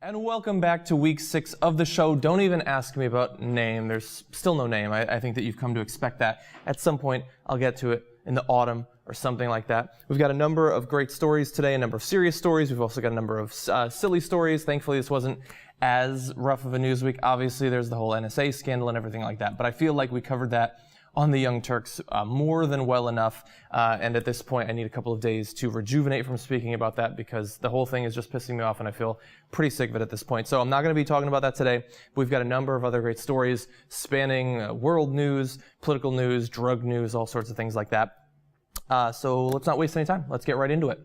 And welcome back to week 6 of the show. Don't even ask me about name. There's still no name. I think that you've come to expect that. At some point, I'll get to it in the autumn or something like that. We've got a number of great stories today, a number of serious stories. We've also got a number of silly stories. Thankfully, this wasn't as rough of a news week. Obviously, there's the whole NSA scandal and everything like that. But I feel like we covered that on the Young Turks more than well enough. And at this point, I need a couple of days to rejuvenate from speaking about that because the whole thing is just pissing me off and I feel pretty sick of it at this point. So I'm not going to be talking about that today. We've got a number of other great stories spanning world news, political news, drug news, all sorts of things like that. So let's not waste any time. Let's get right into it.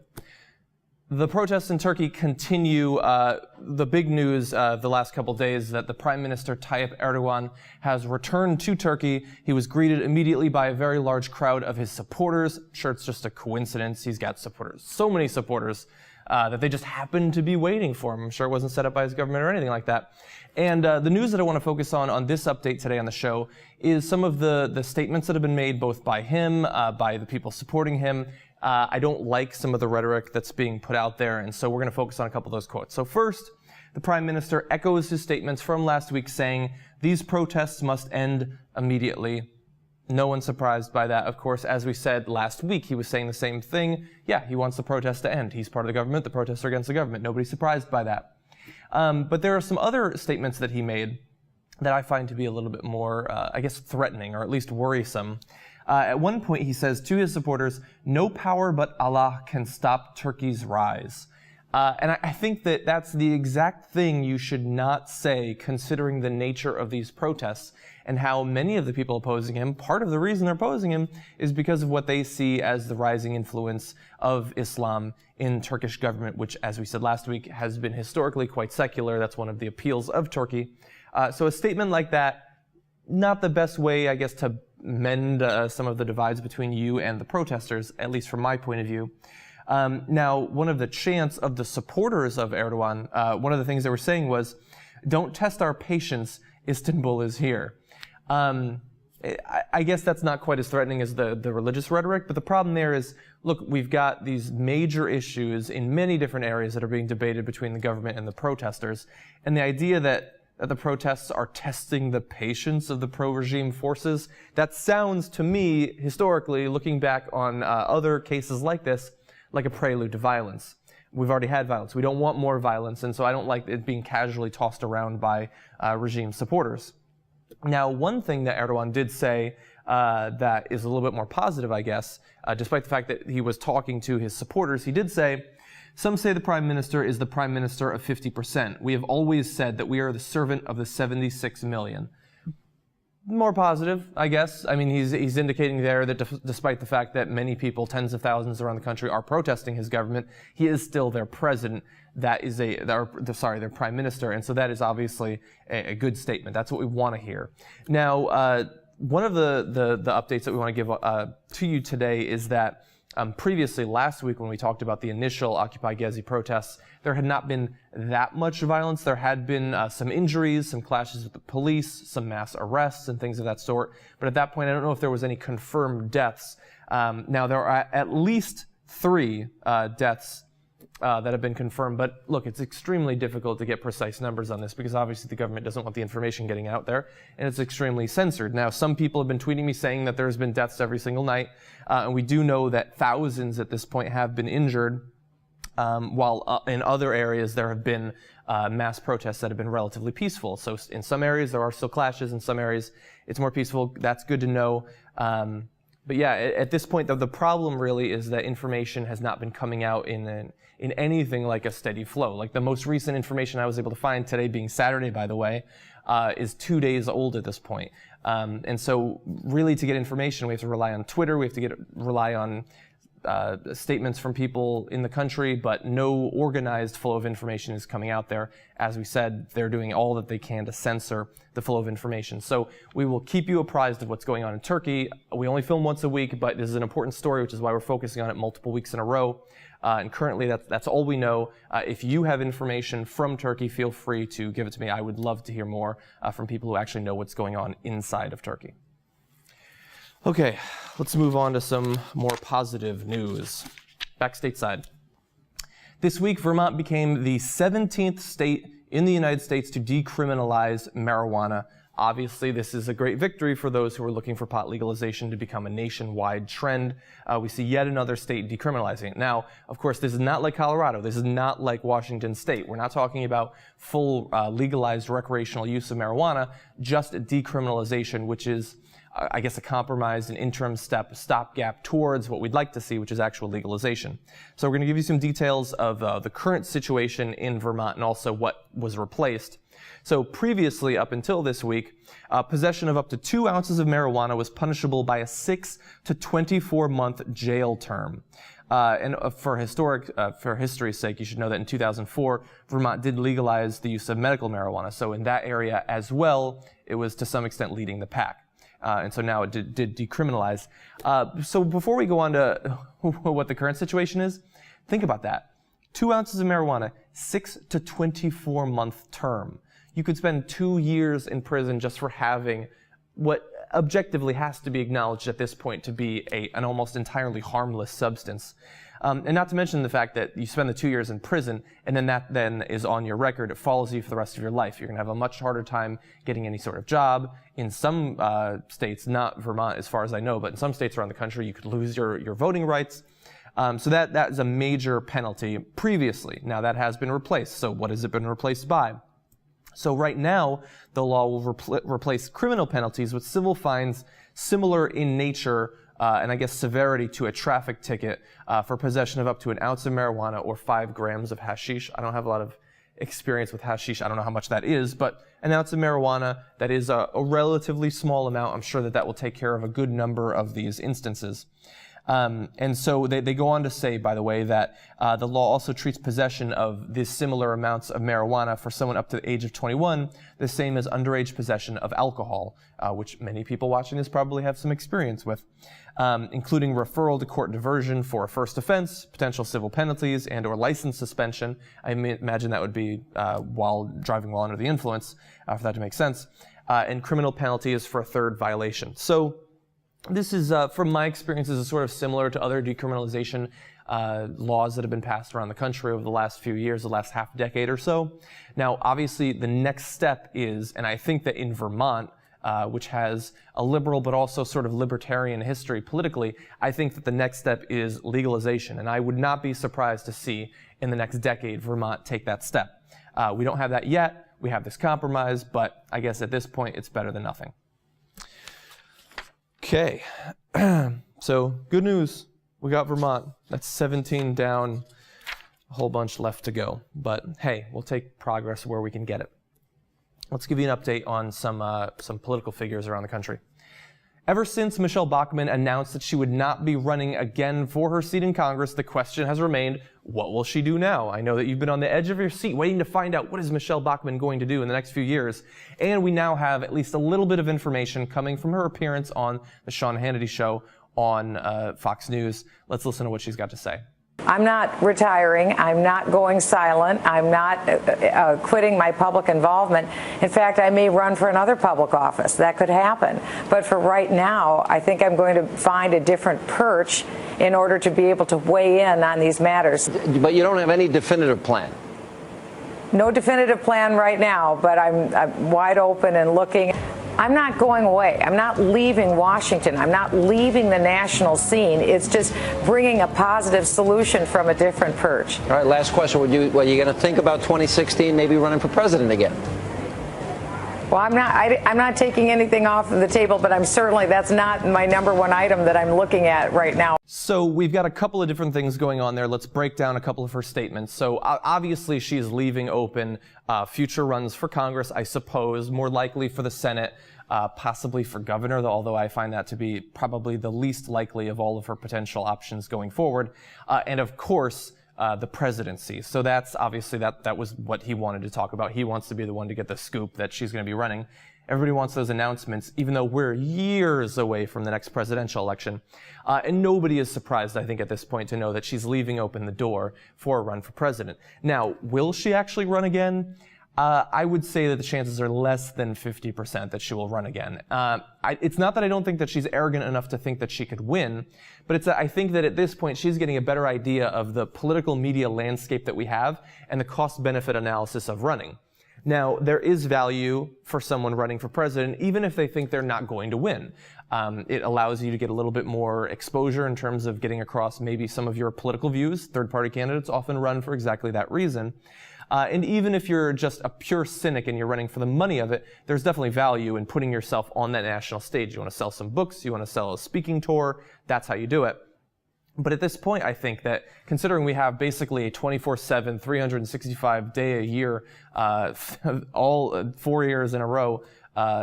The protests in Turkey continue. The big news the last couple of days is that the Prime Minister Tayyip Erdogan has returned to Turkey. He was greeted immediately by a very large crowd of his supporters. I'm sure it's just a coincidence. He's got supporters, so many supporters, that they just happened to be waiting for him. I'm sure it wasn't set up by his government or anything like that. And the news that I want to focus on this update today on the show is some of the statements that have been made both by him, by the people supporting him. I don't like some of the rhetoric that's being put out there, and so we're going to focus on a couple of those quotes. So first, the Prime Minister echoes his statements from last week saying, these protests must end immediately. No one's surprised by that. Of course, as we said last week, he was saying the same thing. Yeah, he wants the protests to end. He's part of the government. The protests are against the government. Nobody's surprised by that. But there are some other statements that he made that I find to be a little bit more, I guess, threatening, or at least worrisome. At one point, he says to his supporters, no power but Allah can stop Turkey's rise. And I think that that's the exact thing you should not say, considering the nature of these protests and how many of the people opposing him, part of the reason they're opposing him is because of what they see as the rising influence of Islam in Turkish government, which, as we said last week, has been historically quite secular. That's one of the appeals of Turkey. So a statement like that, not the best way, I guess, to mend some of the divides between you and the protesters, at least from my point of view. Now, one of the chants of the supporters of Erdogan, one of the things they were saying was, don't test our patience, Istanbul is here. I guess that's not quite as threatening as the religious rhetoric, but the problem there is, look, we've got these major issues in many different areas that are being debated between the government and the protesters, and the idea that the protests are testing the patience of the pro-regime forces. That sounds to me, historically, looking back on other cases like this, like a prelude to violence. We've already had violence. We don't want more violence, and so I don't like it being casually tossed around by regime supporters. Now, one thing that Erdogan did say that is a little bit more positive, I guess, despite the fact that he was talking to his supporters, he did say, some say the Prime Minister is the Prime Minister of 50%. We have always said that we are the servant of the 76 million. More positive, I guess. I mean, he's indicating there that despite the fact that many people, tens of thousands around the country, are protesting his government, he is still their president. That is their Prime Minister, and so that is obviously a good statement. That's what we want to hear. Now, one of the updates that we want to give to you today is that previously, last week, when we talked about the initial Occupy Gezi protests, there had not been that much violence. There had been some injuries, some clashes with the police, some mass arrests, and things of that sort. But at that point, I don't know if there was any confirmed deaths. Now, there are at least 3 deaths that have been confirmed. But look, it's extremely difficult to get precise numbers on this because obviously the government doesn't want the information getting out there, and it's extremely censored. Now, some people have been tweeting me saying that there's been deaths every single night, and we do know that thousands at this point have been injured, while in other areas there have been mass protests that have been relatively peaceful. So in some areas there are still clashes, in some areas it's more peaceful. That's good to know. But yeah, at this point, the problem really is that information has not been coming out in anything like a steady flow. Like the most recent information I was able to find today, being Saturday, by the way, is 2 days old at this point. And so really to get information, we have to rely on Twitter, we have to rely on statements from people in the country, but no organized flow of information is coming out there. As we said, they're doing all that they can to censor the flow of information. So we will keep you apprised of what's going on in Turkey. We only film once a week, but this is an important story, which is why we're focusing on it multiple weeks in a row. And currently, that's all we know. If you have information from Turkey, feel free to give it to me. I would love to hear more from people who actually know what's going on inside of Turkey. Okay, let's move on to some more positive news. Back stateside. This week, Vermont became the 17th state in the United States to decriminalize marijuana. Obviously, this is a great victory for those who are looking for pot legalization to become a nationwide trend. We see yet another state decriminalizing it. Now, of course, this is not like Colorado. This is not like Washington State. We're not talking about full legalized recreational use of marijuana, just decriminalization, which is, I guess, a compromise, an interim step, a stopgap towards what we'd like to see, which is actual legalization. So we're going to give you some details of the current situation in Vermont and also what was replaced. So previously, up until this week, possession of up to 2 ounces of marijuana was punishable by a 6 to 24-month jail term. And for history's sake, you should know that in 2004, Vermont did legalize the use of medical marijuana. So in that area as well, it was to some extent leading the pack. And so now it did decriminalize. So before we go on to what the current situation is, think about that. 2 ounces of marijuana, 6 to 24-month term. You could spend 2 years in prison just for having what objectively has to be acknowledged at this point to be an almost entirely harmless substance. And not to mention the fact that you spend the 2 years in prison, and then that then is on your record. It follows you for the rest of your life. You're going to have a much harder time getting any sort of job. In some states, not Vermont as far as I know, but in some states around the country, you could lose your voting rights. So that is a major penalty previously. Now that has been replaced. So what has it been replaced by? So right now, the law will replace criminal penalties with civil fines similar in nature and I guess severity to a traffic ticket for possession of up to 1 ounce of marijuana or 5 grams of hashish. I don't have a lot of experience with hashish. I don't know how much that is, but 1 ounce of marijuana, that is a relatively small amount. I'm sure that will take care of a good number of these instances. And so they go on to say, by the way, that the law also treats possession of these similar amounts of marijuana for someone up to the age of 21 the same as underage possession of alcohol, which many people watching this probably have some experience with, including referral to court diversion for a first offense, potential civil penalties, and or license suspension. I imagine that would be while driving while under the influence, for that to make sense, and criminal penalties for a third violation. So this is, from my experiences, is sort of similar to other decriminalization laws that have been passed around the country over the last few years, the last half decade or so. Now, obviously, the next step is, and I think that in Vermont, which has a liberal but also sort of libertarian history politically, I think that the next step is legalization. And I would not be surprised to see in the next decade Vermont take that step. We don't have that yet. We have this compromise, but I guess at this point it's better than nothing. Okay, so good news. We got Vermont. That's 17 down, a whole bunch left to go. But hey, we'll take progress where we can get it. Let's give you an update on some political figures around the country. Ever since Michele Bachmann announced that she would not be running again for her seat in Congress, the question has remained, what will she do now? I know that you've been on the edge of your seat waiting to find out what is Michele Bachmann going to do in the next few years. And we now have at least a little bit of information coming from her appearance on the Sean Hannity show on Fox News. Let's listen to what she's got to say. I'm not retiring. I'm not going silent. I'm not quitting my public involvement. In fact, I may run for another public office. That could happen. But for right now, I think I'm going to find a different perch in order to be able to weigh in on these matters. But you don't have any definitive plan? No definitive plan right now, but I'm wide open and looking. I'm not going away. I'm not leaving Washington. I'm not leaving the national scene. It's just bringing a positive solution from a different perch. All right, last question. Are you going to think about 2016, maybe running for president again? Well, I'm not taking anything off the table, but that's not my number one item that I'm looking at right now. So we've got a couple of different things going on there. Let's break down a couple of her statements. So obviously she's leaving open future runs for Congress, I suppose, more likely for the Senate, possibly for governor, although I find that to be probably the least likely of all of her potential options going forward. And of course, the presidency. So that's obviously that was what he wanted to talk about. He wants to be the one to get the scoop that she's going to be running. Everybody wants those announcements, even though we're years away from the next presidential election. And nobody is surprised, I think, at this point to know that she's leaving open the door for a run for president. Now, will she actually run again? I would say that the chances are less than 50% that she will run again. It's not that I don't think that she's arrogant enough to think that she could win, but it's that I think that at this point she's getting a better idea of the political media landscape that we have and the cost-benefit analysis of running. Now, there is value for someone running for president, even if they think they're not going to win. It allows you to get a little bit more exposure in terms of getting across maybe some of your political views. Third-party candidates often run for exactly that reason. And even if you're just a pure cynic and you're running for the money of it, there's definitely value in putting yourself on that national stage. You want to sell some books, you want to sell a speaking tour, that's how you do it. But at this point, I think that considering we have basically a 24/7, 365-day-a-year, all 4 years in a row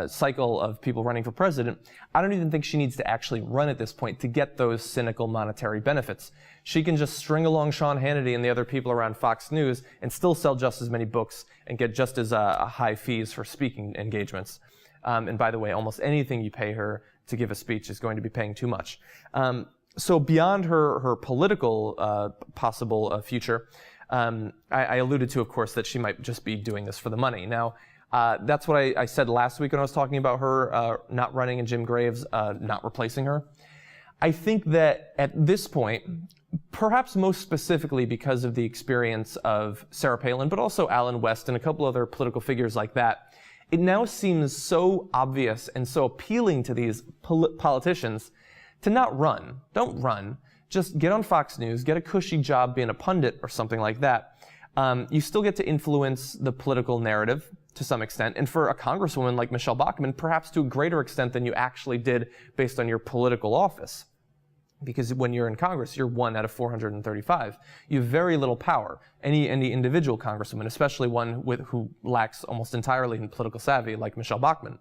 cycle of people running for president, I don't even think she needs to actually run at this point to get those cynical monetary benefits. She can just string along Sean Hannity and the other people around Fox News and still sell just as many books and get just as high fees for speaking engagements. And by the way, almost anything you pay her to give a speech is going to be paying too much. So beyond her political possible future, I alluded to, of course, that she might just be doing this for the money. Now, that's what I said last week when I was talking about her not running and Jim Graves not replacing her. I think that at this point, perhaps most specifically because of the experience of Sarah Palin, but also Allen West and a couple other political figures like that, it now seems so obvious and so appealing to these politicians to not run. Don't run. Just get on Fox News, get a cushy job being a pundit or something like that. You still get to influence the political narrative to some extent, and for a congresswoman like Michele Bachmann, perhaps to a greater extent than you actually did based on your political office. Because when you're in Congress, you're 1 out of 435. You have very little power. Any individual congresswoman, especially one who lacks almost entirely in political savvy, like Michele Bachmann.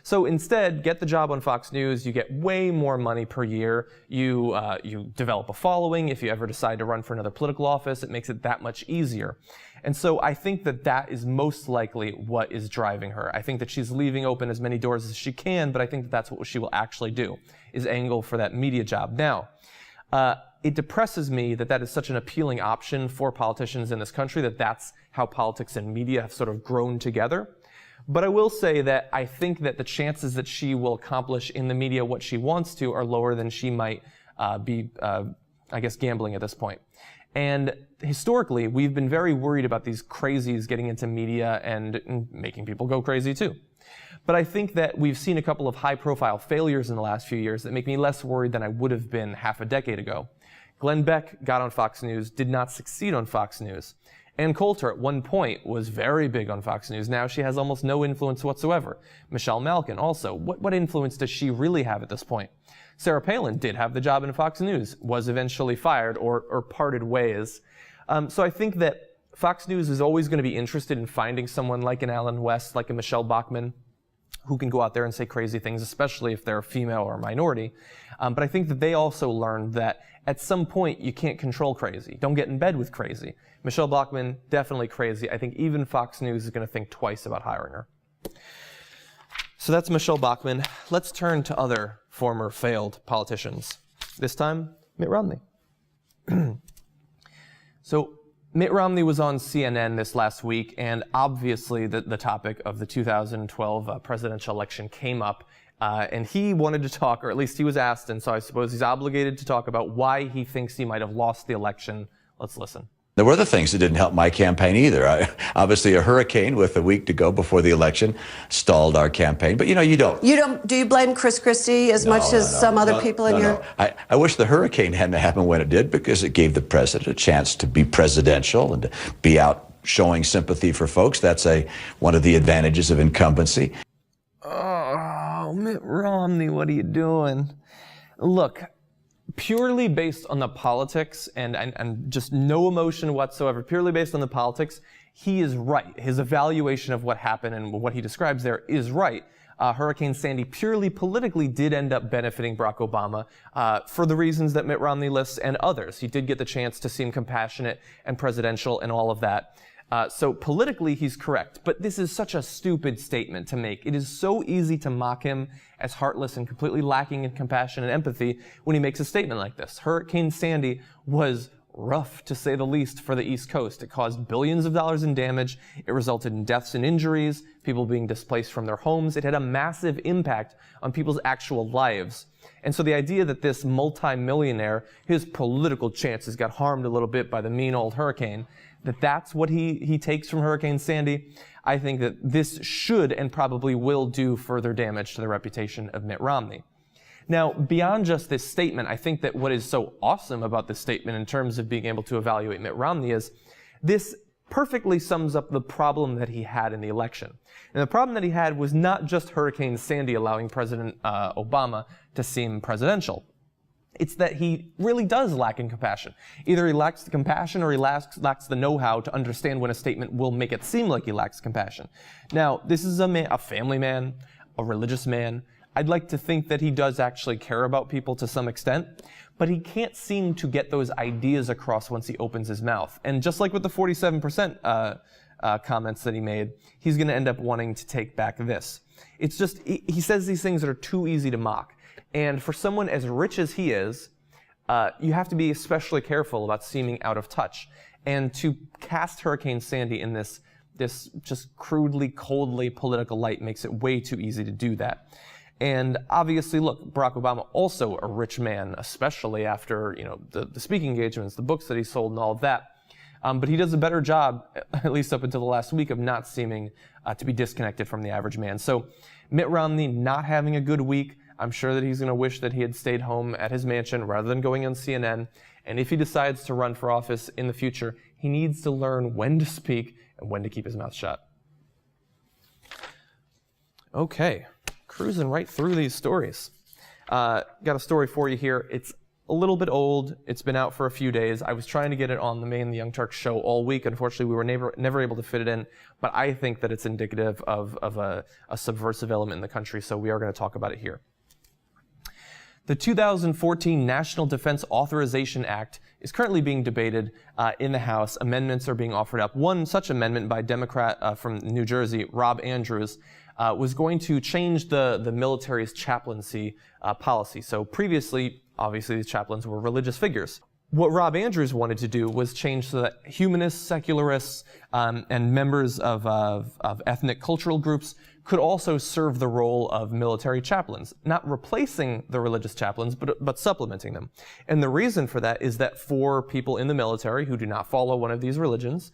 So instead, get the job on Fox News. You get way more money per year. You develop a following. If you ever decide to run for another political office, it makes it that much easier. And so I think that that is most likely what is driving her. I think that she's leaving open as many doors as she can, but I think that that's what she will actually do, is angle for that media job. Now, it depresses me that that is such an appealing option for politicians in this country, that that's how politics and media have sort of grown together. But I will say that I think that the chances that she will accomplish in the media what she wants to are lower than she might be, I guess, gambling at this point. And historically, we've been very worried about these crazies getting into media and making people go crazy too. But I think that we've seen a couple of high-profile failures in the last few years that make me less worried than I would have been half a decade ago. Glenn Beck got on Fox News, did not succeed on Fox News. Ann Coulter at one point was very big on Fox News. Now she has almost no influence whatsoever. Michelle Malkin also. What influence does she really have at this point? Sarah Palin did have the job in Fox News, was eventually fired or parted ways. So I think that Fox News is always going to be interested in finding someone like an Allen West, like a Michele Bachmann, who can go out there and say crazy things, especially if they're a female or a minority. But I think that they also learned that at some point you can't control crazy. Don't get in bed with crazy. Michele Bachmann, definitely crazy. I think even Fox News is going to think twice about hiring her. So that's Michele Bachmann. Let's turn to other former failed politicians. This time, Mitt Romney. So Mitt Romney was on CNN this last week, and obviously the topic of the 2012 presidential election came up, and he wanted to talk, or at least he was asked, and so I suppose he's obligated to talk about why he thinks he might have lost the election. Let's listen. There were other things that didn't help my campaign either. Obviously, a hurricane with a week to go before the election stalled our campaign. But, you don't. Do you blame Chris Christie as much as some other people in your... I wish the hurricane hadn't happened when it did, because it gave the president a chance to be presidential and to be out showing sympathy for folks. That's one of the advantages of incumbency. Oh, Mitt Romney, what are you doing? Look, purely based on the politics and just no emotion whatsoever, purely based on the politics, he is right. His evaluation of what happened and what he describes there is right. Hurricane Sandy purely politically did end up benefiting Barack Obama for the reasons that Mitt Romney lists and others. He did get the chance to seem compassionate and presidential and all of that. So politically, he's correct. But this is such a stupid statement to make. It is so easy to mock him as heartless and completely lacking in compassion and empathy when he makes a statement like this. Hurricane Sandy was rough, to say the least, for the East Coast. It caused billions of dollars in damage. It resulted in deaths and injuries, people being displaced from their homes. It had a massive impact on people's actual lives. And so the idea that this multi-millionaire, his political chances got harmed a little bit by the mean old hurricane, that that's what he takes from Hurricane Sandy, I think that this should and probably will do further damage to the reputation of Mitt Romney. Now, beyond just this statement, I think that what is so awesome about this statement in terms of being able to evaluate Mitt Romney is this perfectly sums up the problem that he had in the election. And the problem that he had was not just Hurricane Sandy allowing President Obama to seem presidential. It's that he really does lack in compassion. Either he lacks the compassion or he lacks the know-how to understand when a statement will make it seem like he lacks compassion. Now, this is a family man, a religious man. I'd like to think that he does actually care about people to some extent, but he can't seem to get those ideas across once he opens his mouth. And just like with the 47% comments that he made, he's going to end up wanting to take back this. It's just, he says these things that are too easy to mock. And for someone as rich as he is, you have to be especially careful about seeming out of touch. And to cast Hurricane Sandy in this just crudely, coldly political light makes it way too easy to do that. And obviously, look, Barack Obama, also a rich man, especially after, the speaking engagements, the books that he sold and all of that. But he does a better job, at least up until the last week, of not seeming to be disconnected from the average man. So Mitt Romney not having a good week, I'm sure that he's going to wish that he had stayed home at his mansion rather than going on CNN. And if he decides to run for office in the future, he needs to learn when to speak and when to keep his mouth shut. Okay. Cruising right through these stories. Got a story for you here. It's a little bit old. It's been out for a few days. I was trying to get it on the main The Young Turks show all week. Unfortunately, we were never able to fit it in, but I think that it's indicative of a subversive element in the country, so we are going to talk about it here. The 2014 National Defense Authorization Act is currently being debated in the House. Amendments are being offered up. One such amendment by Democrat from New Jersey, Rob Andrews, was going to change the military's chaplaincy policy. So previously, obviously, these chaplains were religious figures. What Rob Andrews wanted to do was change so that humanists, secularists, and members of ethnic cultural groups could also serve the role of military chaplains, not replacing the religious chaplains, but supplementing them. And the reason for that is that for people in the military who do not follow one of these religions,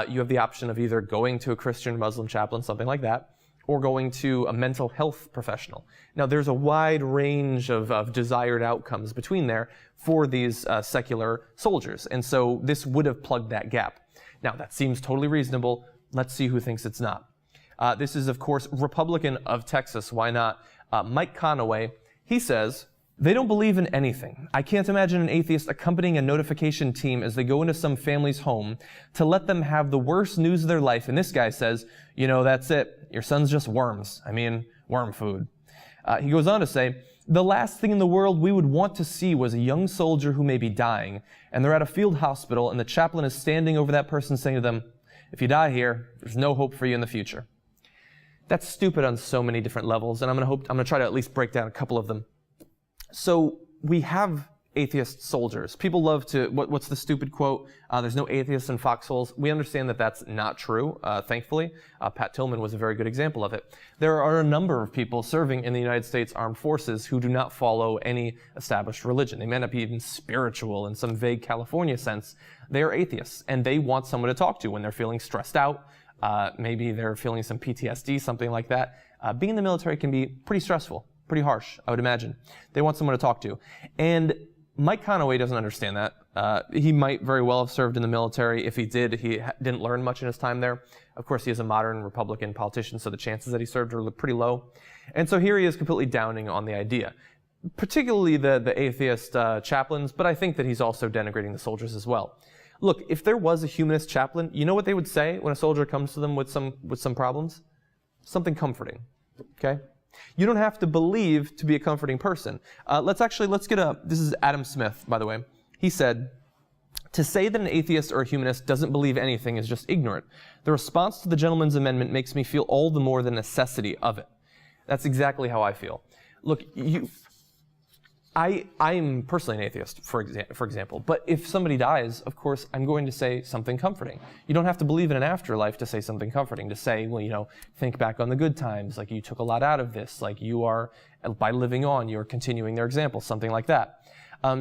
you have the option of either going to a Christian, Muslim chaplain, something like that, or going to a mental health professional. Now, there's a wide range of desired outcomes between there for these secular soldiers, and so this would have plugged that gap. Now, that seems totally reasonable. Let's see who thinks it's not. This is, of course, Republican of Texas. Why not? Mike Conaway. He says, "They don't believe in anything. I can't imagine an atheist accompanying a notification team as they go into some family's home to let them have the worst news of their life." And this guy says, that's it. Your son's just worms. I mean, worm food. He goes on to say, "The last thing in the world we would want to see was a young soldier who may be dying, and they're at a field hospital, and the chaplain is standing over that person saying to them, 'If you die here, there's no hope for you in the future.'" That's stupid on so many different levels, and I'm going to try to at least break down a couple of them. So we have atheist soldiers. People love to, what's the stupid quote? There's no atheists in foxholes. We understand that that's not true, thankfully. Pat Tillman was a very good example of it. There are a number of people serving in the United States Armed Forces who do not follow any established religion. They may not be even spiritual in some vague California sense. They are atheists, and they want someone to talk to when they're feeling stressed out. Maybe they're feeling some PTSD, something like that. Being in the military can be pretty stressful. Pretty harsh, I would imagine. They want someone to talk to. And Mike Conaway doesn't understand that. He might very well have served in the military. If he did, he didn't learn much in his time there. Of course, he is a modern Republican politician, so the chances that he served are pretty low. And so here he is completely downing on the idea, particularly the atheist chaplains, but I think that he's also denigrating the soldiers as well. Look, if there was a humanist chaplain, you know what they would say when a soldier comes to them with some problems? Something comforting, okay? You don't have to believe to be a comforting person. Let's get this is Adam Smith, by the way. He said, "To say that an atheist or a humanist doesn't believe anything is just ignorant. The response to the gentleman's amendment makes me feel all the more the necessity of it." That's exactly how I feel. Look, I'm personally an atheist, for example, but if somebody dies, of course, I'm going to say something comforting. You don't have to believe in an afterlife to say something comforting, to say, well, think back on the good times, like you took a lot out of this, like you are, by living on, you're continuing their example, something like that.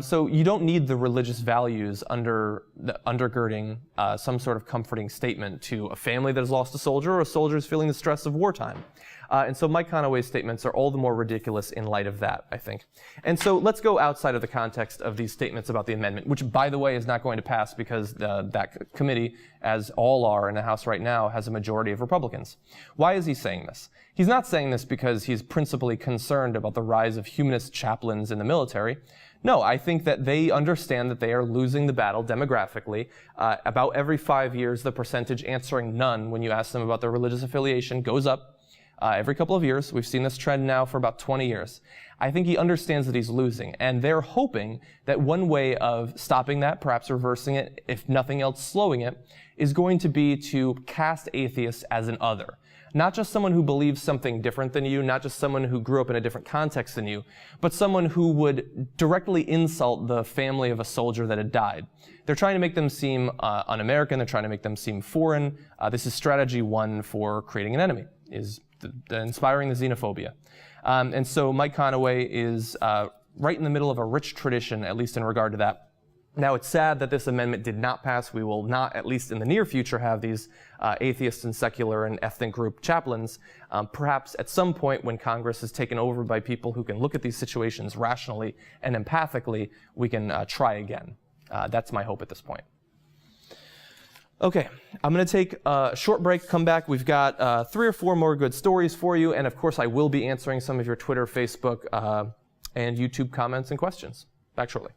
So you don't need the religious values undergirding some sort of comforting statement to a family that has lost a soldier or a soldier who's feeling the stress of wartime. And so Mike Conaway's statements are all the more ridiculous in light of that, I think. And so let's go outside of the context of these statements about the amendment, which, by the way, is not going to pass because that committee, as all are in the House right now, has a majority of Republicans. Why is he saying this? He's not saying this because he's principally concerned about the rise of humanist chaplains in the military. No, I think that they understand that they are losing the battle demographically. About every 5 years, the percentage answering none when you ask them about their religious affiliation goes up. Every couple of years. We've seen this trend now for about 20 years. I think he understands that he's losing, and they're hoping that one way of stopping that, perhaps reversing it, if nothing else slowing it, is going to be to cast atheists as an other. Not just someone who believes something different than you, not just someone who grew up in a different context than you, but someone who would directly insult the family of a soldier that had died. They're trying to make them seem un-American, they're trying to make them seem foreign. This is strategy one for creating an enemy, is inspiring the xenophobia. And so Mike Conaway is right in the middle of a rich tradition, at least in regard to that. Now, it's sad that this amendment did not pass. We will not, at least in the near future, have these atheist and secular and ethnic group chaplains. Perhaps at some point when Congress is taken over by people who can look at these situations rationally and empathically, we can try again. That's my hope at this point. Okay, I'm going to take a short break, come back. We've got 3 or 4 more good stories for you, and of course I will be answering some of your Twitter, Facebook, and YouTube comments and questions. Back shortly.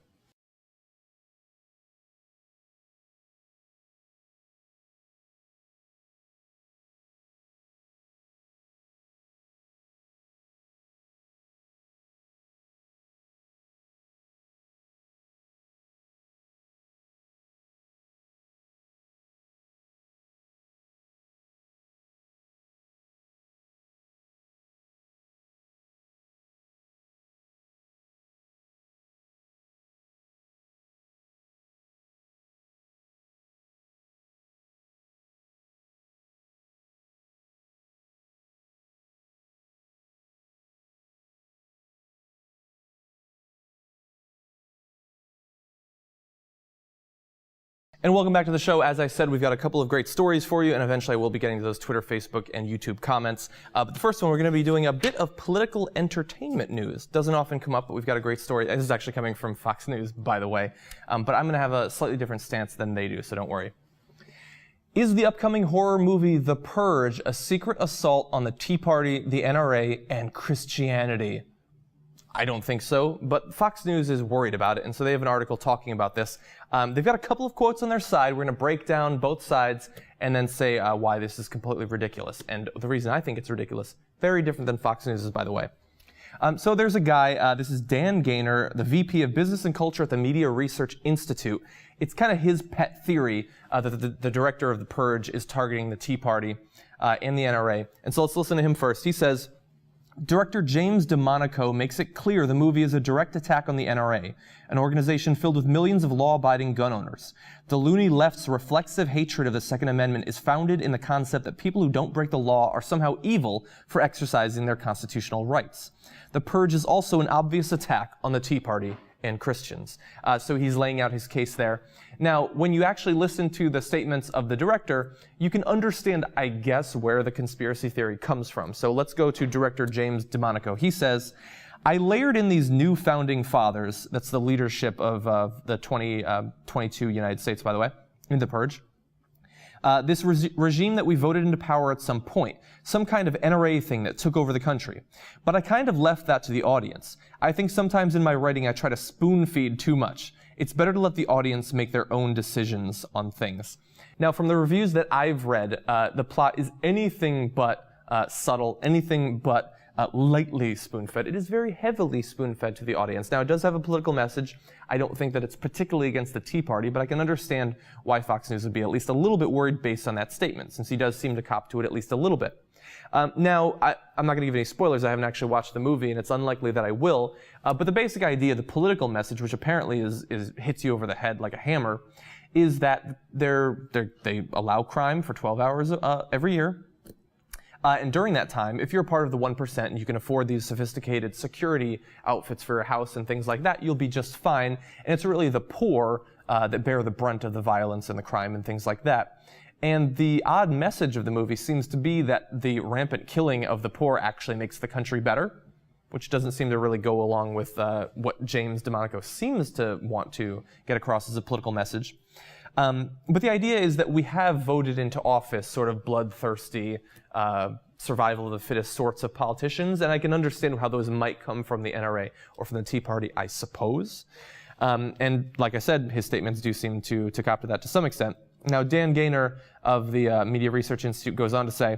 And welcome back to the show. As I said, we've got a couple of great stories for you, and eventually we'll be getting to those Twitter, Facebook, and YouTube comments. But the first one, we're going to be doing a bit of political entertainment news. Doesn't often come up, but we've got a great story. This is actually coming from Fox News, by the way. But I'm going to have a slightly different stance than they do, so don't worry. Is the upcoming horror movie The Purge a secret assault on the Tea Party, the NRA, and Christianity? I don't think so, but Fox News is worried about it, and so they have an article talking about this. They've got a couple of quotes on their side. We're going to break down both sides and then say why this is completely ridiculous. And the reason I think it's ridiculous, very different than Fox News is, by the way. So there's a guy, this is Dan Gaynor, the VP of Business and Culture at the Media Research Institute. It's kind of his pet theory that the director of The Purge is targeting the Tea Party and the NRA. And so let's listen to him first. He says, Director James DeMonaco makes it clear the movie is a direct attack on the NRA, an organization filled with millions of law-abiding gun owners. The loony left's reflexive hatred of the Second Amendment is founded in the concept that people who don't break the law are somehow evil for exercising their constitutional rights. The Purge is also an obvious attack on the Tea Party and Christians. So he's laying out his case there. Now, when you actually listen to the statements of the director, you can understand, I guess, where the conspiracy theory comes from. So let's go to director James DeMonaco. He says, I layered in these new founding fathers, that's the leadership of the 2022 United States, by the way, in The Purge. This regime that we voted into power at some point, some kind of NRA thing that took over the country. But I kind of left that to the audience. I think sometimes in my writing I try to spoon feed too much. It's better to let the audience make their own decisions on things. Now, from the reviews that I've read, the plot is anything but subtle, anything but lightly spoon-fed. It is very heavily spoon-fed to the audience. Now, it does have a political message. I don't think that it's particularly against the Tea Party, but I can understand why Fox News would be at least a little bit worried based on that statement, since he does seem to cop to it at least a little bit. Now, I'm not going to give any spoilers. I haven't actually watched the movie, and it's unlikely that I will. But the basic idea, the political message, which apparently hits you over the head like a hammer, is that they allow crime for 12 hours every year. And during that time, if you're part of the 1% and you can afford these sophisticated security outfits for your house and things like that, you'll be just fine. And it's really the poor that bear the brunt of the violence and the crime and things like that. And the odd message of the movie seems to be that the rampant killing of the poor actually makes the country better, which doesn't seem to really go along with what James DeMonaco seems to want to get across as a political message. But the idea is that we have voted into office sort of bloodthirsty, survival of the fittest sorts of politicians, and I can understand how those might come from the NRA or from the Tea Party, I suppose. And like I said, his statements do seem to cop to that to some extent. Now, Dan Gaynor of the Media Research Institute goes on to say,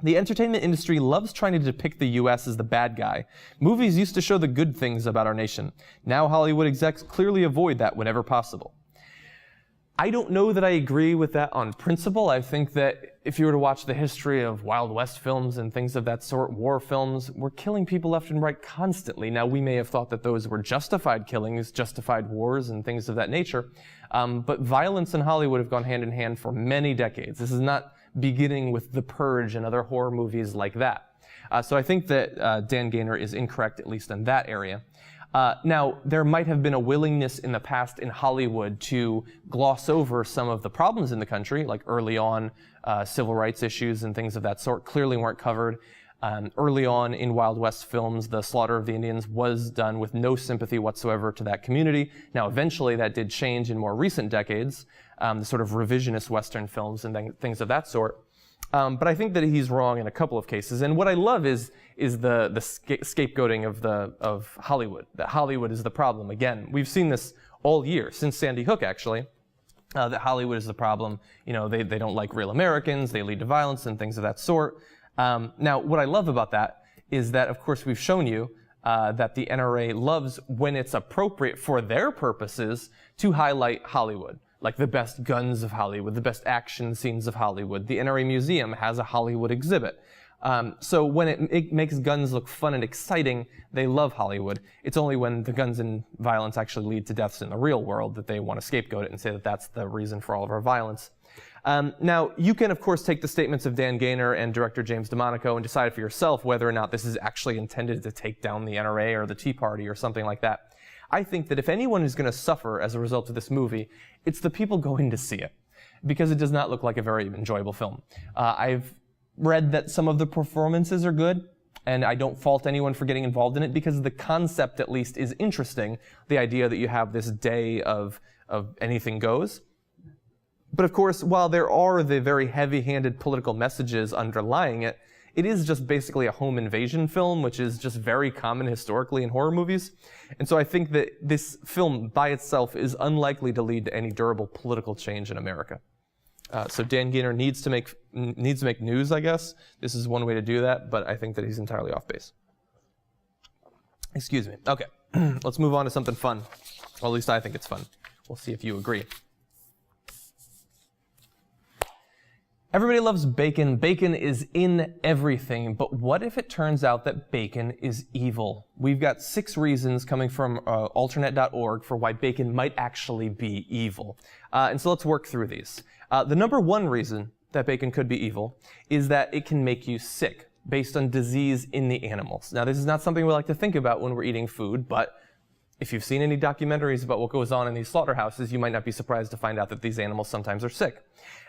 "The entertainment industry loves trying to depict the U.S. as the bad guy. Movies used to show the good things about our nation. Now Hollywood execs clearly avoid that whenever possible." I don't know that I agree with that on principle. I think that if you were to watch the history of Wild West films and things of that sort, war films, we're killing people left and right constantly. Now, we may have thought that those were justified killings, justified wars, and things of that nature. But violence in Hollywood have gone hand in hand for many decades. This is not beginning with The Purge and other horror movies like that. So I think that Dan Gaynor is incorrect, at least in that area. Now, there might have been a willingness in the past in Hollywood to gloss over some of the problems in the country, like early on civil rights issues and things of that sort clearly weren't covered. Early on in Wild West films, the slaughter of the Indians was done with no sympathy whatsoever to that community. Now, eventually that did change in more recent decades, the sort of revisionist Western films and things of that sort. But I think that he's wrong in a couple of cases. And what I love is the scapegoating of Hollywood, that Hollywood is the problem. Again, we've seen this all year, since Sandy Hook, actually, that Hollywood is the problem. You know, they don't like real Americans, they lead to violence and things of that sort. Now, what I love about that is that, of course, we've shown you that the NRA loves, when it's appropriate for their purposes, to highlight Hollywood. Like the best guns of Hollywood, the best action scenes of Hollywood. The NRA Museum has a Hollywood exhibit. So when it makes guns look fun and exciting, they love Hollywood. It's only when the guns and violence actually lead to deaths in the real world that they want to scapegoat it and say that that's the reason for all of our violence. Now, you can, of course, take the statements of Dan Gaynor and director James DeMonaco and decide for yourself whether or not this is actually intended to take down the NRA or the Tea Party or something like that. I think that if anyone is going to suffer as a result of this movie, it's the people going to see it, because it does not look like a very enjoyable film. I've read that some of the performances are good, and I don't fault anyone for getting involved in it, because the concept, at least, is interesting. The idea that you have this day of anything goes. But of course, while there are the very heavy-handed political messages underlying it, it is just basically a home invasion film, which is just very common historically in horror movies. And so I think that this film by itself is unlikely to lead to any durable political change in America. So Dan Gaynor needs to make news, I guess. This is one way to do that, but I think that he's entirely off base. Excuse me. Okay, let's move on to something fun. Well, at least I think it's fun. We'll see if you agree. Everybody loves bacon. Bacon is in everything, but what if it turns out that bacon is evil? We've got 6 reasons coming from alternate.org for why bacon might actually be evil. And so let's work through these. The number 1 reason that bacon could be evil is that it can make you sick based on disease in the animals. Now, this is not something we like to think about when we're eating food, but if you've seen any documentaries about what goes on in these slaughterhouses, you might not be surprised to find out that these animals sometimes are sick.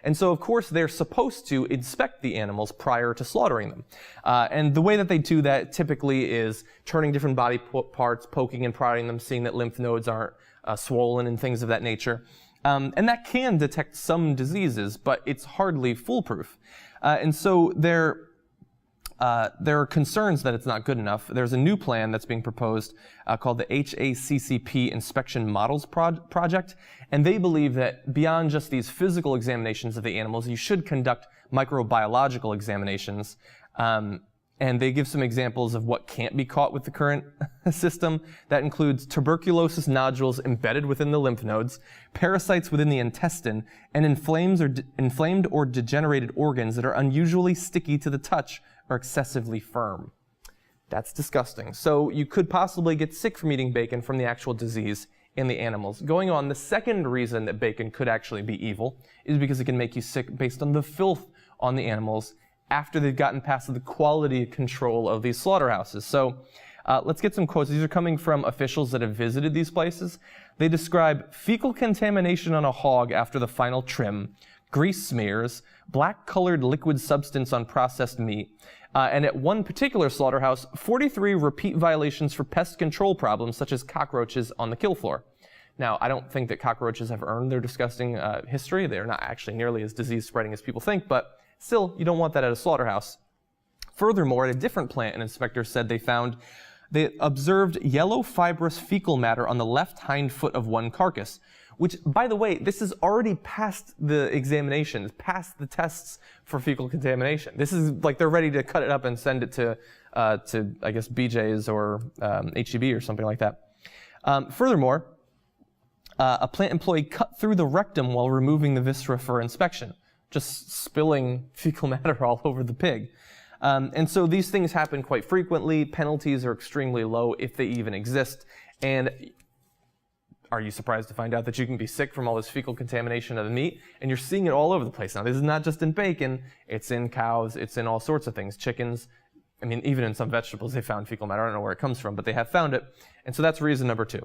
And so, of course, they're supposed to inspect the animals prior to slaughtering them. And the way that they do that typically is turning different body parts, poking and prodding them, seeing that lymph nodes aren't swollen and things of that nature. And that can detect some diseases, but it's hardly foolproof. And so there are concerns that it's not good enough. There's a new plan that's being proposed called the HACCP Inspection Models Project, and they believe that beyond just these physical examinations of the animals, you should conduct microbiological examinations. And they give some examples of what can't be caught with the current system. That includes tuberculosis nodules embedded within the lymph nodes, parasites within the intestine, and inflamed or degenerated organs that are unusually sticky to the touch or excessively firm. That's disgusting. So you could possibly get sick from eating bacon from the actual disease in the animals. Going on, the second reason that bacon could actually be evil is because it can make you sick based on the filth on the animals after they've gotten past the quality control of these slaughterhouses. So let's get some quotes. These are coming from officials that have visited these places. They describe fecal contamination on a hog after the final trim, grease smears, black-colored liquid substance on processed meat, and at one particular slaughterhouse, 43 repeat violations for pest control problems such as cockroaches on the kill floor. Now, I don't think that cockroaches have earned their disgusting history. They're not actually nearly as disease-spreading as people think, but still, you don't want that at a slaughterhouse. Furthermore, at a different plant, an inspector said they observed yellow fibrous fecal matter on the left hind foot of one carcass, which, by the way, this is already past the examinations, past the tests for fecal contamination. This is like they're ready to cut it up and send it to I guess, BJ's or HEB or something like that. Furthermore, a plant employee cut through the rectum while removing the viscera for inspection, just spilling fecal matter all over the pig. And so these things happen quite frequently. Penalties are extremely low if they even exist. And are you surprised to find out that you can be sick from all this fecal contamination of the meat? And you're seeing it all over the place now. This is not just in bacon. It's in cows. It's in all sorts of things. Chickens. I mean, even in some vegetables, they found fecal matter. I don't know where it comes from, but they have found it. And so that's reason number 2.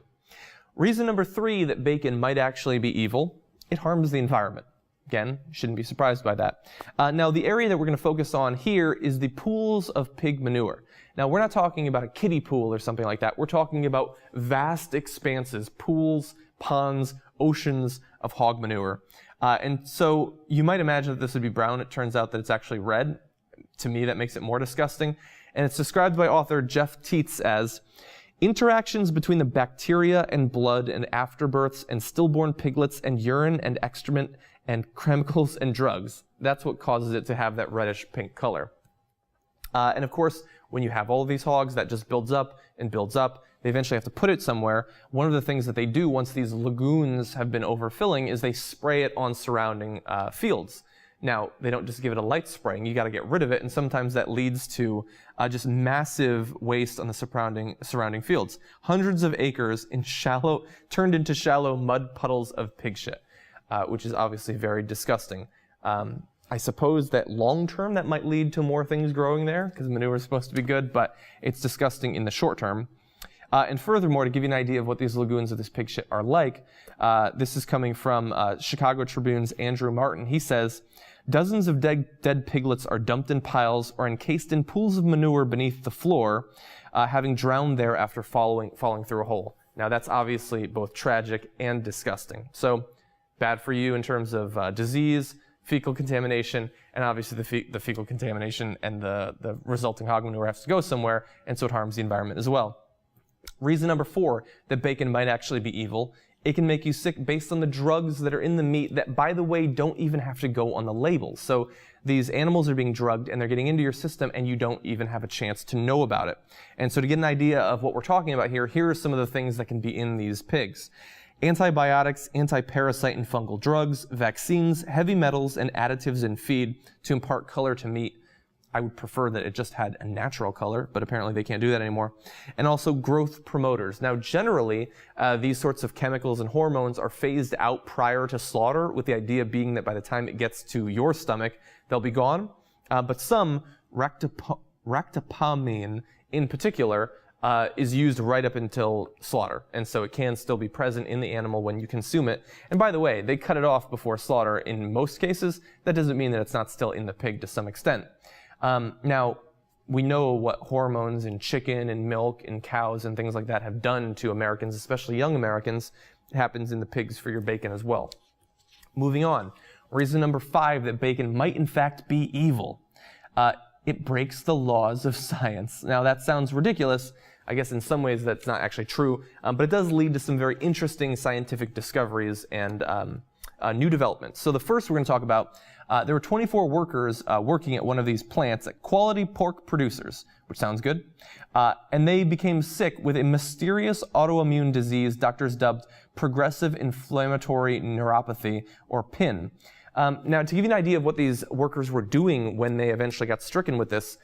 Reason number 3 that bacon might actually be evil, it harms the environment. Again, shouldn't be surprised by that. Now, the area that we're going to focus on here is the pools of pig manure. Now, we're not talking about a kiddie pool or something like that. We're talking about vast expanses, pools, ponds, oceans of hog manure. And so you might imagine that this would be brown. It turns out that it's actually red. To me, that makes it more disgusting. And it's described by author Jeff Tietz as interactions between the bacteria and blood and afterbirths and stillborn piglets and urine and excrement and chemicals and drugs. That's what causes it to have that reddish pink color. And of course, when you have all of these hogs, that just builds up and builds up. They eventually have to put it somewhere. One of the things that they do once these lagoons have been overfilling is they spray it on surrounding fields. Now, they don't just give it a light spraying. You got to get rid of it, and sometimes that leads to just massive waste on the surrounding fields. Hundreds of acres turned into shallow mud puddles of pig shit, which is obviously very disgusting. I suppose that long-term that might lead to more things growing there, because manure is supposed to be good, but it's disgusting in the short term. And furthermore, to give you an idea of what these lagoons of this pig shit are like, this is coming from Chicago Tribune's Andrew Martin. He says, dozens of dead piglets are dumped in piles or encased in pools of manure beneath the floor, having drowned there after falling through a hole. Now, that's obviously both tragic and disgusting. So, bad for you in terms of disease, fecal contamination, and obviously the fecal contamination and the resulting hog manure has to go somewhere, and so it harms the environment as well. Reason number 4 that bacon might actually be evil, it can make you sick based on the drugs that are in the meat that, by the way, don't even have to go on the label. So these animals are being drugged and they're getting into your system and you don't even have a chance to know about it. And so to get an idea of what we're talking about here are some of the things that can be in these pigs. Antibiotics, anti-parasite and fungal drugs, vaccines, heavy metals, and additives in feed to impart color to meat. I would prefer that it just had a natural color, but apparently they can't do that anymore. And also growth promoters. Now, generally, these sorts of chemicals and hormones are phased out prior to slaughter, with the idea being that by the time it gets to your stomach, they'll be gone. But some, ractopamine in particular, is used right up until slaughter. And so it can still be present in the animal when you consume it. And by the way, they cut it off before slaughter in most cases. That doesn't mean that it's not still in the pig to some extent. Now, we know what hormones in chicken and milk and cows and things like that have done to Americans, especially young Americans. It happens in the pigs for your bacon as well. Moving on. Reason number 5 that bacon might in fact be evil. It breaks the laws of science. Now, that sounds ridiculous. I guess in some ways that's not actually true, but it does lead to some very interesting scientific discoveries and new developments. So the first we're going to talk about, there were 24 workers working at one of these plants at Quality Pork Producers, which sounds good, and they became sick with a mysterious autoimmune disease doctors dubbed progressive inflammatory neuropathy, or PIN. Now, to give you an idea of what these workers were doing when they eventually got stricken with this,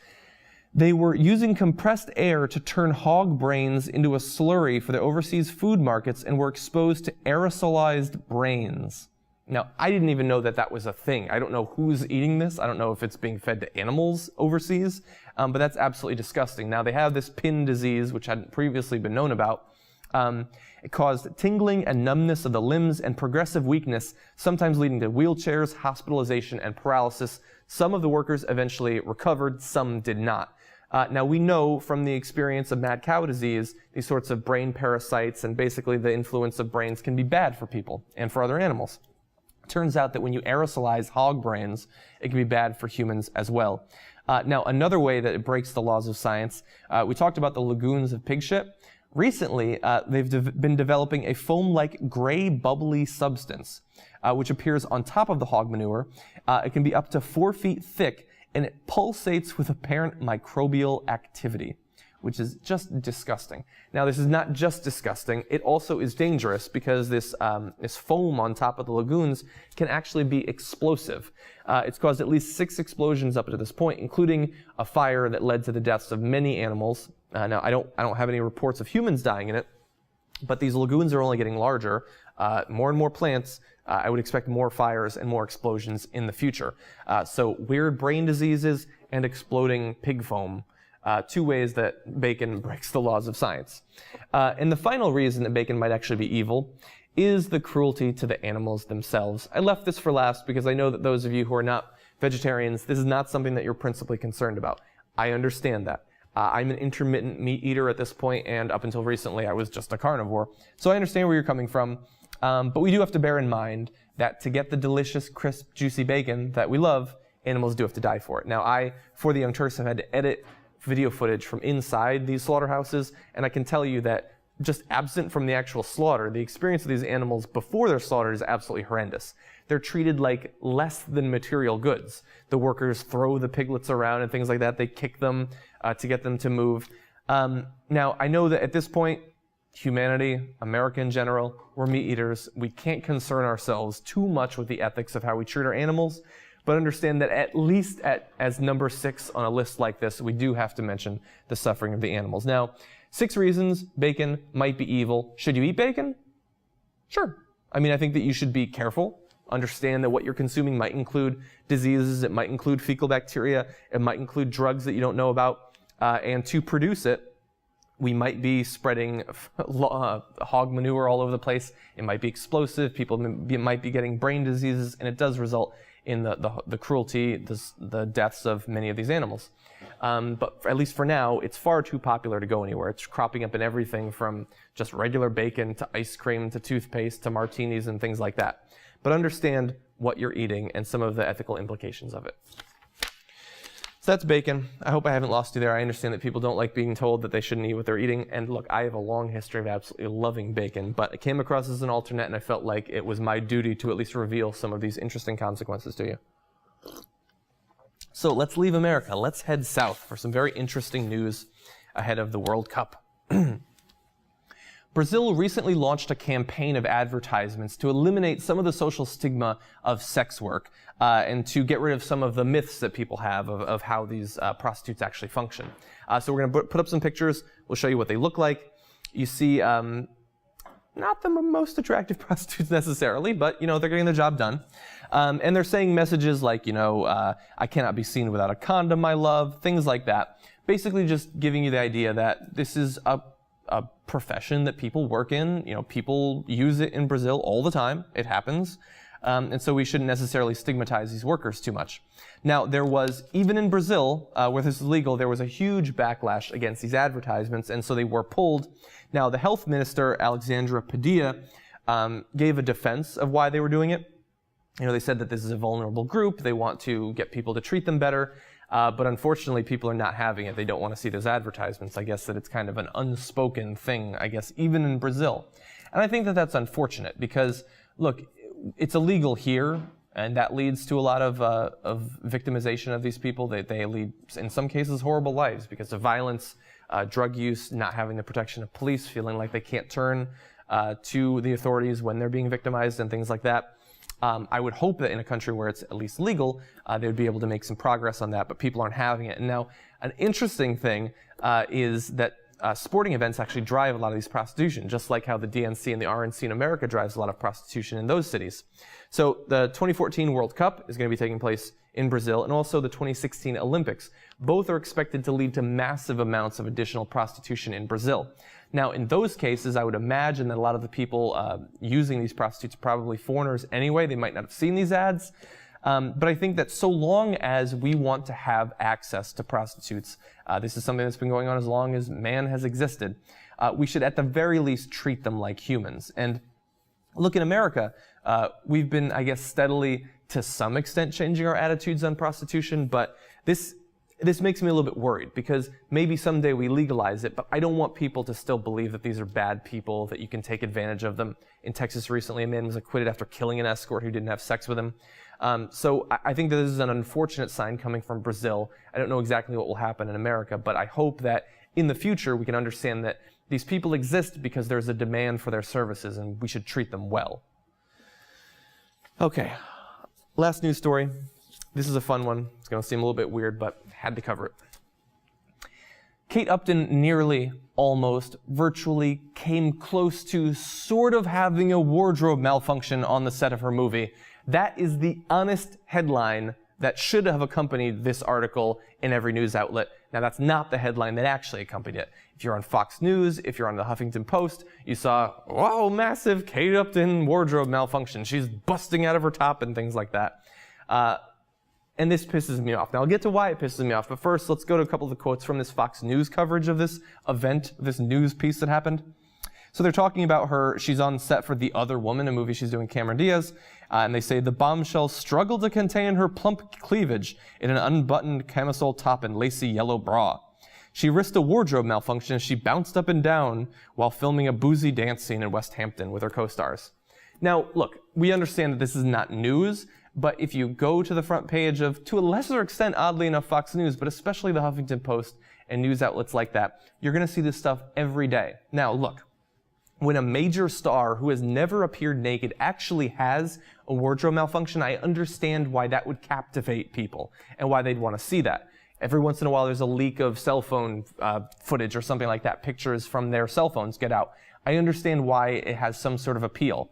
they were using compressed air to turn hog brains into a slurry for the overseas food markets and were exposed to aerosolized brains. Now, I didn't even know that that was a thing. I don't know who's eating this. I don't know if it's being fed to animals overseas, but that's absolutely disgusting. Now, they have this pin disease, which hadn't previously been known about. It caused tingling and numbness of the limbs and progressive weakness, sometimes leading to wheelchairs, hospitalization, and paralysis. Some of the workers eventually recovered, some did not. Now, we know from the experience of mad cow disease, these sorts of brain parasites and basically the influence of brains can be bad for people and for other animals. It turns out that when you aerosolize hog brains, it can be bad for humans as well. Now, another way that it breaks the laws of science, we talked about the lagoons of pig shit. Recently, they've been developing a foam-like gray bubbly substance, which appears on top of the hog manure. It can be up to 4 feet thick, and it pulsates with apparent microbial activity, which is just disgusting. Now, this is not just disgusting, it also is dangerous because this foam on top of the lagoons can actually be explosive. It's caused at least 6 explosions up to this point, including a fire that led to the deaths of many animals. Now, I don't have any reports of humans dying in it, but these lagoons are only getting larger. More and more plants, I would expect more fires and more explosions in the future. So weird brain diseases and exploding pig foam, 2 ways that bacon breaks the laws of science. And the final reason that bacon might actually be evil is the cruelty to the animals themselves. I left this for last because I know that those of you who are not vegetarians, this is not something that you're principally concerned about. I understand that. I'm an intermittent meat eater at this point, and up until recently I was just a carnivore. So I understand where you're coming from, but we do have to bear in mind that to get the delicious, crisp, juicy bacon that we love, animals do have to die for it. Now, I, for the Young Turks, have had to edit video footage from inside these slaughterhouses, and I can tell you that just absent from the actual slaughter, the experience of these animals before they're slaughtered is absolutely horrendous. They're treated like less than material goods. The workers throw the piglets around and things like that. They kick them to get them to move. Now, I know that at this point, humanity, America in general, we're meat eaters. We can't concern ourselves too much with the ethics of how we treat our animals, but understand that at least as number 6 on a list like this, we do have to mention the suffering of the animals. Now, 6 reasons bacon might be evil. Should you eat bacon? Sure. I mean, I think that you should be careful. Understand that what you're consuming might include diseases, it might include fecal bacteria, it might include drugs that you don't know about, and to produce it, we might be spreading hog manure all over the place. It might be explosive, people might be getting brain diseases, and it does result in the cruelty, the deaths of many of these animals. But at least for now, it's far too popular to go anywhere. It's cropping up in everything from just regular bacon to ice cream to toothpaste to martinis and things like that. But understand what you're eating and some of the ethical implications of it. So that's bacon. I hope I haven't lost you there. I understand that people don't like being told that they shouldn't eat what they're eating. And look, I have a long history of absolutely loving bacon, but it came across as an alternate and I felt like it was my duty to at least reveal some of these interesting consequences to you. So let's leave America. Let's head south for some very interesting news ahead of the World Cup. Brazil recently launched a campaign of advertisements to eliminate some of the social stigma of sex work and to get rid of some of the myths that people have of how these prostitutes actually function. So we're going to put up some pictures. We'll show you what they look like. You see not the most attractive prostitutes necessarily, but, you know, they're getting the job done. And they're saying messages like, you know, I cannot be seen without a condom, my love, things like that. Basically just giving you the idea that this is a profession that people work in. You know, people use it in Brazil all the time. It happens. And so we shouldn't necessarily stigmatize these workers too much. Now, there was, even in Brazil, where this is legal, there was a huge backlash against these advertisements, and so they were pulled. Now, the health minister, Alexandra Padilla, gave a defense of why they were doing it. You know, they said that this is a vulnerable group. They want to get people to treat them better. But unfortunately, people are not having it. They don't want to see those advertisements. I guess that it's kind of an unspoken thing, I guess, even in Brazil. And I think that that's unfortunate because, look, it's illegal here, and that leads to a lot of victimization of these people. They lead, in some cases, horrible lives because of violence, drug use, not having the protection of police, feeling like they can't turn to the authorities when they're being victimized and things like that. I would hope that in a country where it's at least legal, they would be able to make some progress on that, but people aren't having it. And now, an interesting thing is that sporting events actually drive a lot of these prostitution, just like how the DNC and the RNC in America drives a lot of prostitution in those cities. So the 2014 World Cup is going to be taking place in Brazil, and also the 2016 Olympics. Both are expected to lead to massive amounts of additional prostitution in Brazil. Now, in those cases, I would imagine that a lot of the people using these prostitutes are probably foreigners anyway. They might not have seen these ads. But I think that so long as we want to have access to prostitutes, this is something that's been going on as long as man has existed, we should at the very least treat them like humans. And look, in America, we've been, I guess, steadily, to some extent, changing our attitudes on prostitution, but this makes me a little bit worried, because maybe someday we legalize it, but I don't want people to still believe that these are bad people, that you can take advantage of them. In Texas recently, a man was acquitted after killing an escort who didn't have sex with him. So I think that this is an unfortunate sign coming from Brazil. I don't know exactly what will happen in America, but I hope that in the future we can understand that these people exist because there's a demand for their services, and we should treat them well. Okay, last news story. This is a fun one. It's going to seem a little bit weird, but had to cover it. Kate Upton nearly, almost, virtually came close to sort of having a wardrobe malfunction on the set of her movie. That is the honest headline that should have accompanied this article in every news outlet. Now, that's not the headline that actually accompanied it. If you're on Fox News, if you're on the Huffington Post, you saw, wow, massive Kate Upton wardrobe malfunction. She's busting out of her top and things like that. And this pisses me off. Now, I'll get to why it pisses me off, but first, let's go to a couple of the quotes from this Fox News coverage of this event, this news piece that happened. So they're talking about her. She's on set for The Other Woman, a movie she's doing, Cameron Diaz, and they say the bombshell struggled to contain her plump cleavage in an unbuttoned camisole top and lacy yellow bra. She risked a wardrobe malfunction as she bounced up and down while filming a boozy dance scene in West Hampton with her co-stars. Now, look, we understand that this is not news, but if you go to the front page of, to a lesser extent, oddly enough, Fox News, but especially the Huffington Post and news outlets like that, you're going to see this stuff every day. Now, look, when a major star who has never appeared naked actually has a wardrobe malfunction, I understand why that would captivate people and why they'd want to see that. Every once in a while, there's a leak of cell phone footage or something like that. Pictures from their cell phones get out. I understand why it has some sort of appeal.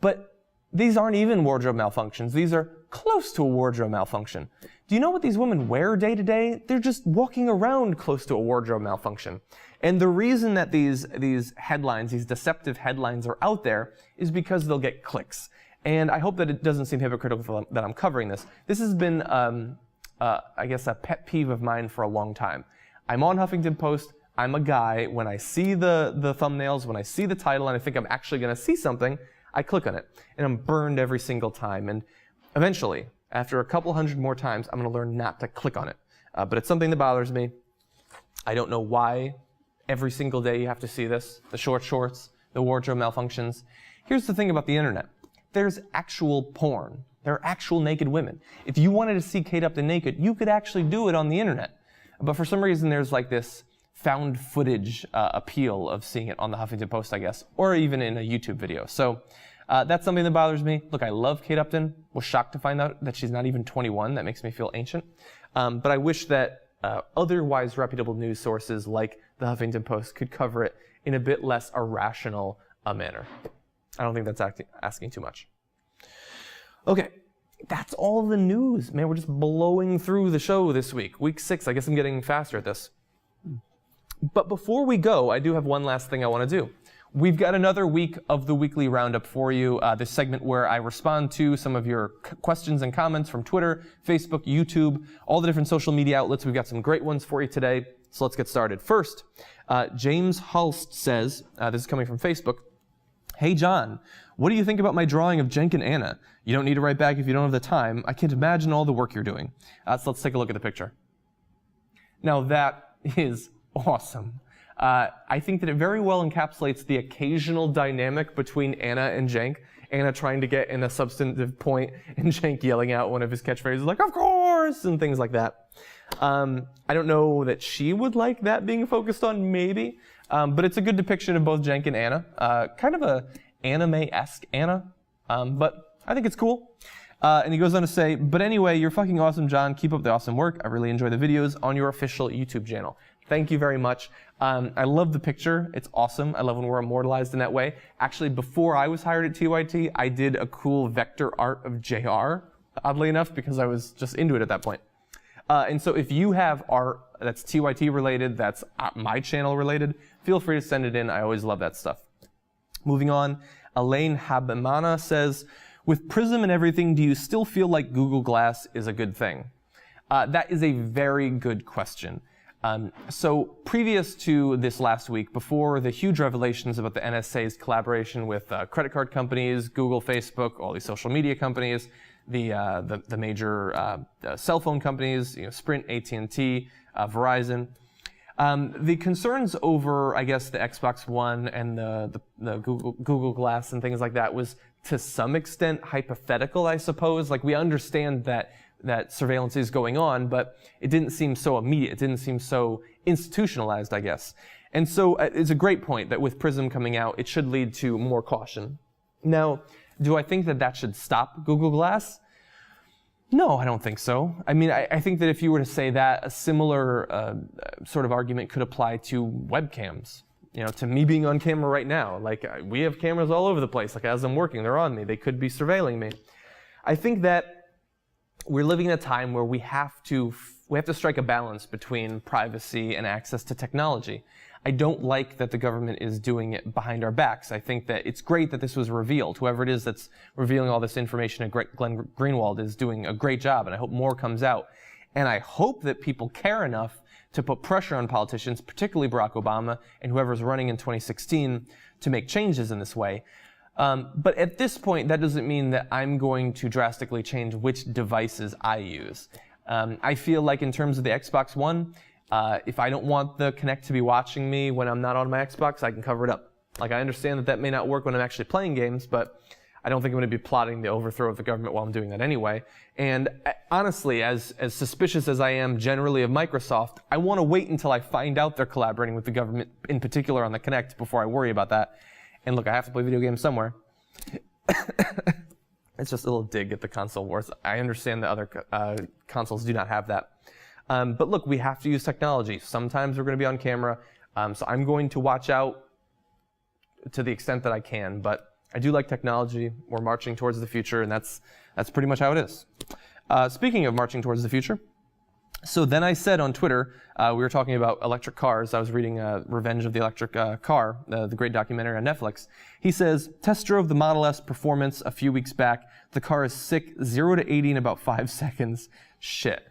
But these aren't even wardrobe malfunctions. These are close to a wardrobe malfunction. Do you know what these women wear day to day? They're just walking around close to a wardrobe malfunction. And the reason that these headlines, these deceptive headlines are out there is because they'll get clicks. And I hope that it doesn't seem hypocritical that I'm covering this. This has been, I guess, a pet peeve of mine for a long time. I'm on Huffington Post. I'm a guy. When I see the thumbnails, when I see the title, and I think I'm actually going to see something, I click on it, and I'm burned every single time. And eventually, after a couple hundred more times, I'm going to learn not to click on it. But it's something that bothers me. I don't know why every single day you have to see this, the short shorts, the wardrobe malfunctions. Here's the thing about the internet. There's actual porn. There are actual naked women. If you wanted to see Kate Upton naked, you could actually do it on the internet. But for some reason, there's like this found footage appeal of seeing it on the Huffington Post, I guess, or even in a YouTube video. So that's something that bothers me. Look, I love Kate Upton. Was shocked to find out that she's not even 21. That makes me feel ancient. But I wish that otherwise reputable news sources like the Huffington Post could cover it in a bit less irrational manner. I don't think that's asking too much. Okay, that's all the news. Man, we're just blowing through the show this week. Week 6, I guess I'm getting faster at this. But before we go, I do have one last thing I want to do. We've got another week of the weekly roundup for you, this segment where I respond to some of your questions and comments from Twitter, Facebook, YouTube, all the different social media outlets. We've got some great ones for you today, so let's get started. First, James Hulst says, this is coming from Facebook, "Hey John, what do you think about my drawing of Cenk and Anna? You don't need to write back if you don't have the time. I can't imagine all the work you're doing." So let's take a look at the picture. Now that is awesome. I think that it very well encapsulates the occasional dynamic between Anna and Cenk. Anna trying to get in a substantive point and Cenk yelling out one of his catchphrases like, "Of course!" and things like that. I don't know that she would like that being focused on, maybe. But it's a good depiction of both Cenk and Anna. Kind of a anime-esque Anna, but I think it's cool. And he goes on to say, but anyway, you're fucking awesome, John. Keep up the awesome work. I really enjoy the videos on your official YouTube channel. Thank you very much. I love the picture. It's awesome. I love when we're immortalized in that way. Actually, before I was hired at TYT, I did a cool vector art of JR, oddly enough, because I was just into it at that point. And so if you have art that's TYT related, that's my channel related, feel free to send it in. I always love that stuff. Moving on, Elaine Habimana says, with Prism and everything, do you still feel like Google Glass is a good thing? That is a very good question. So previous to this last week, before the huge revelations about the NSA's collaboration with credit card companies, Google, Facebook, all these social media companies, the major cell phone companies, Sprint, AT&T, Verizon, the concerns over, I guess, the Xbox One and the Google Glass and things like that was to some extent hypothetical, I suppose. Like, we understand that surveillance is going on, but it didn't seem so immediate. It didn't seem so institutionalized, I guess. And so it's a great point that with Prism coming out, it should lead to more caution. Now, do I think that should stop Google Glass? No, I don't think so. I mean, I think that if you were to say that, a similar sort of argument could apply to webcams. To me being on camera right now. Like, we have cameras all over the place. Like, as I'm working, they're on me. They could be surveilling me. I think that we're living in a time where we have to strike a balance between privacy and access to technology. I don't like that the government is doing it behind our backs. I think that it's great that this was revealed. Whoever it is that's revealing all this information at Glenn Greenwald is doing a great job, and I hope more comes out. And I hope that people care enough to put pressure on politicians, particularly Barack Obama and whoever's running in 2016, to make changes in this way. But at this point, that doesn't mean that I'm going to drastically change which devices I use. I feel like in terms of the Xbox One, if I don't want the Kinect to be watching me when I'm not on my Xbox, I can cover it up. Like, I understand that may not work when I'm actually playing games, but I don't think I'm going to be plotting the overthrow of the government while I'm doing that anyway. And honestly, as suspicious as I am generally of Microsoft, I want to wait until I find out they're collaborating with the government, in particular on the Kinect, before I worry about that. And look, I have to play video games somewhere. It's just a little dig at the console wars. I understand that other consoles do not have that. But look, we have to use technology. Sometimes we're going to be on camera, so I'm going to watch out to the extent that I can. But I do like technology. We're marching towards the future, and that's pretty much how it is. Speaking of marching towards the future, so then I said on Twitter, we were talking about electric cars. I was reading Revenge of the Electric Car, the great documentary on Netflix. He says, test drove the Model S Performance a few weeks back. The car is sick, 0 to 80 in about 5 seconds. Shit.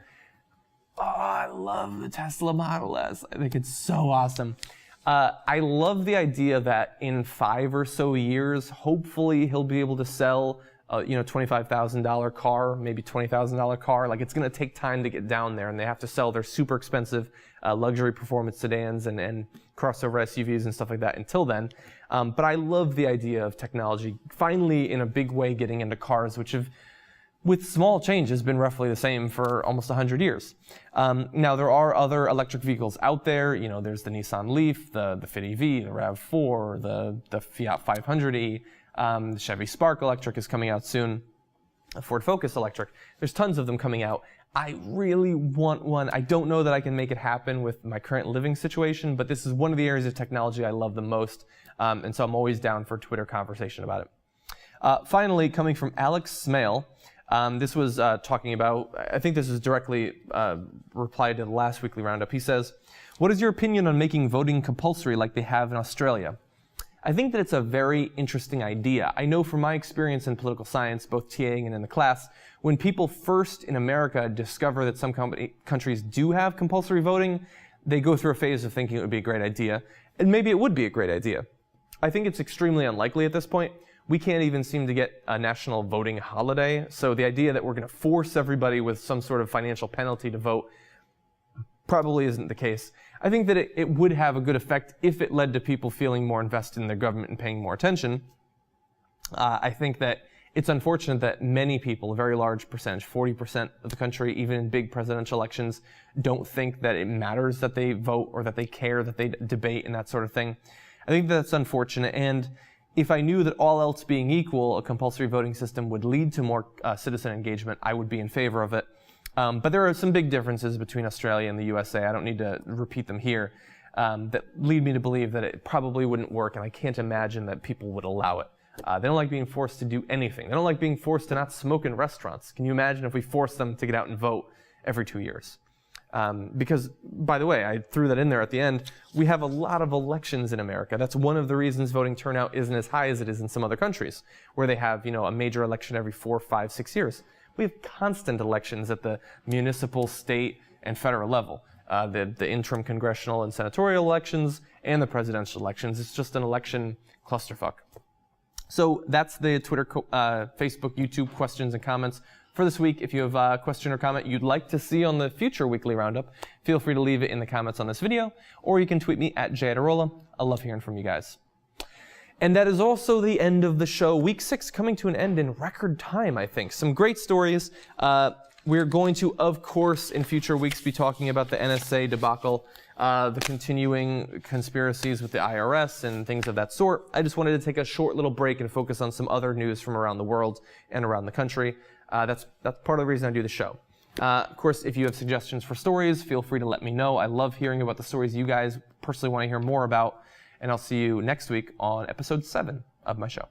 Oh, I love the Tesla Model S. I think it's so awesome. I love the idea that in 5 or so years, hopefully he'll be able to sell $25,000 car, maybe $20,000 car. Like, it's going to take time to get down there, and they have to sell their super expensive luxury performance sedans and crossover SUVs and stuff like that until then. But I love the idea of technology finally in a big way getting into cars, which have, with small changes, been roughly the same for almost 100 years. Now, there are other electric vehicles out there. There's the Nissan Leaf, the Fit EV, the RAV4, the Fiat 500e. The Chevy Spark Electric is coming out soon. A Ford Focus Electric. There's tons of them coming out. I really want one. I don't know that I can make it happen with my current living situation, but this is one of the areas of technology I love the most, and so I'm always down for a Twitter conversation about it. Finally, coming from Alex Smale, this was talking about, I think this is directly replied to the last weekly roundup. He says, what is your opinion on making voting compulsory like they have in Australia? I think that it's a very interesting idea. I know from my experience in political science, both TAing and in the class, when people first in America discover that some countries do have compulsory voting, they go through a phase of thinking it would be a great idea, and maybe it would be a great idea. I think it's extremely unlikely at this point. We can't even seem to get a national voting holiday, so the idea that we're going to force everybody with some sort of financial penalty to vote probably isn't the case. I think that it would have a good effect if it led to people feeling more invested in their government and paying more attention. I think that it's unfortunate that many people, a very large percentage, 40% of the country, even in big presidential elections, don't think that it matters that they vote or that they care, that they debate and that sort of thing. I think that's unfortunate. And If I knew that all else being equal, a compulsory voting system would lead to more citizen engagement, I would be in favor of it. But there are some big differences between Australia and the USA. I don't need to repeat them here, that lead me to believe that it probably wouldn't work, and I can't imagine that people would allow it. They don't like being forced to do anything. They don't like being forced to not smoke in restaurants. Can you imagine if we forced them to get out and vote every 2 years? Because, by the way, I threw that in there at the end, we have a lot of elections in America. That's one of the reasons voting turnout isn't as high as it is in some other countries, where they have, a major election every 4, 5, 6 years. We have constant elections at the municipal, state, and federal level. The interim congressional and senatorial elections and the presidential elections. It's just an election clusterfuck. So that's the Twitter, Facebook, YouTube questions and comments for this week. If you have a question or comment you'd like to see on the future weekly roundup, feel free to leave it in the comments on this video, or you can tweet me at Iadarola. I love hearing from you guys. And that is also the end of the show. Week 6 coming to an end in record time, I think. Some great stories. We're going to, of course, in future weeks be talking about the NSA debacle, the continuing conspiracies with the IRS and things of that sort. I just wanted to take a short little break and focus on some other news from around the world and around the country. That's part of the reason I do the show. Of course, if you have suggestions for stories, feel free to let me know. I love hearing about the stories you guys personally want to hear more about. And I'll see you next week on episode 7 of my show.